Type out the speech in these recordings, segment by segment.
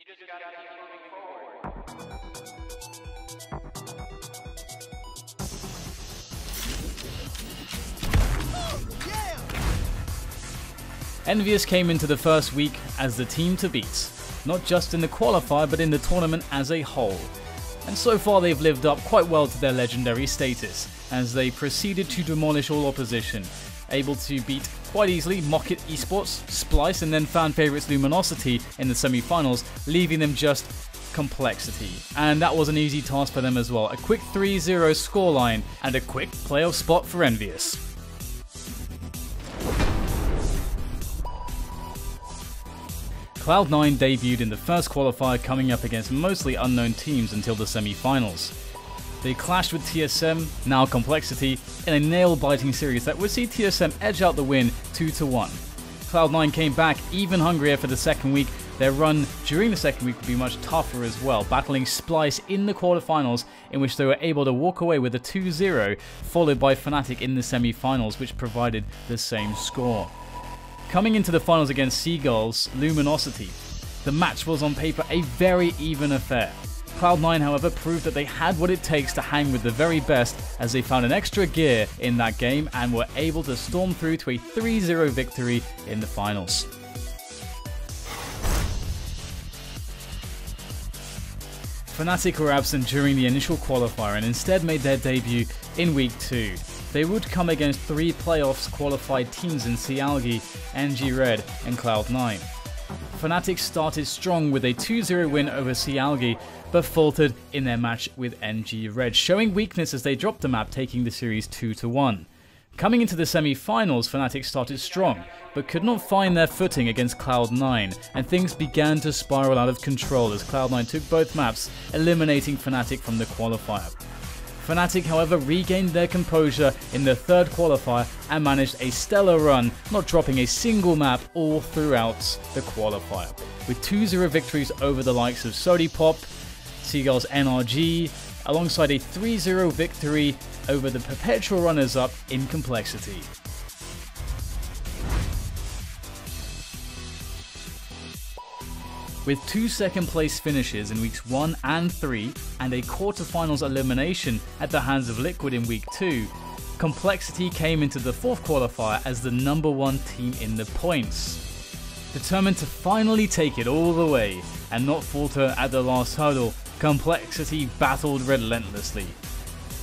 just gotta keep moving forward. Envious came into the first week as the team to beat, not just in the qualifier but in the tournament as a whole. And so far they've lived up quite well to their legendary status, as they proceeded to demolish all opposition, able to beat quite easily Mockit Esports, Splice, and then fan favourites Luminosity in the semi-finals, leaving them just complexity. And that was an easy task for them as well. A quick 3-0 scoreline and a quick playoff spot for Envious. Cloud9 debuted in the first qualifier, coming up against mostly unknown teams until the semi-finals. They clashed with TSM, now Complexity, in a nail-biting series that would see TSM edge out the win 2-1. Cloud9 came back even hungrier for the second week. Their run during the second week would be much tougher as well, battling Splice in the quarterfinals, in which they were able to walk away with a 2-0, followed by Fnatic in the semi-finals, which provided the same score. Coming into the finals against Seagulls, Luminosity, the match was on paper a very even affair. Cloud9, however, proved that they had what it takes to hang with the very best, as they found an extra gear in that game and were able to storm through to a 3-0 victory in the finals. Fnatic were absent during the initial qualifier and instead made their debut in Week 2. They would come against 3 playoffs qualified teams in Sealgi, NG Red and Cloud9. Fnatic started strong with a 2-0 win over Sealgi, but faltered in their match with NG Red, showing weakness as they dropped the map, taking the series 2-1. Coming into the semi-finals, Fnatic started strong, but could not find their footing against Cloud9, and things began to spiral out of control as Cloud9 took both maps, eliminating Fnatic from the qualifier. Fnatic, however, regained their composure in the third qualifier and managed a stellar run, not dropping a single map all throughout the qualifier, with 2-0 victories over the likes of Sodipop, Seagulls NRG, alongside a 3-0 victory over the perpetual runners-up in Complexity. With 2 second-place finishes in weeks 1 and 3 and a quarterfinals elimination at the hands of Liquid in week 2, Complexity came into the fourth qualifier as the #1 team in the points. Determined to finally take it all the way and not falter at the last hurdle, Complexity battled relentlessly.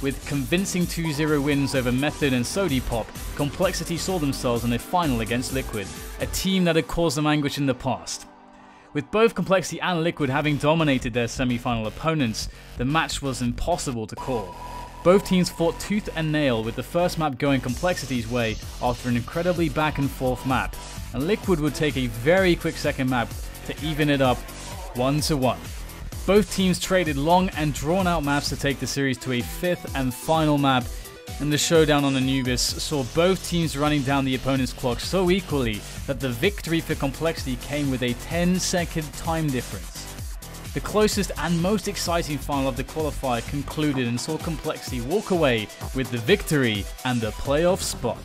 With convincing 2-0 wins over Method and Sodipop, Complexity saw themselves in a final against Liquid, a team that had caused them anguish in the past. With both Complexity and Liquid having dominated their semi-final opponents, the match was impossible to call. Both teams fought tooth and nail, with the first map going Complexity's way after an incredibly back and forth map, and Liquid would take a very quick second map to even it up 1-1. Both teams traded long and drawn out maps to take the series to a 5th and final map, and the showdown on Anubis saw both teams running down the opponent's clock so equally that the victory for Complexity came with a 10-second time difference. The closest and most exciting final of the qualifier concluded and saw Complexity walk away with the victory and the playoff spot.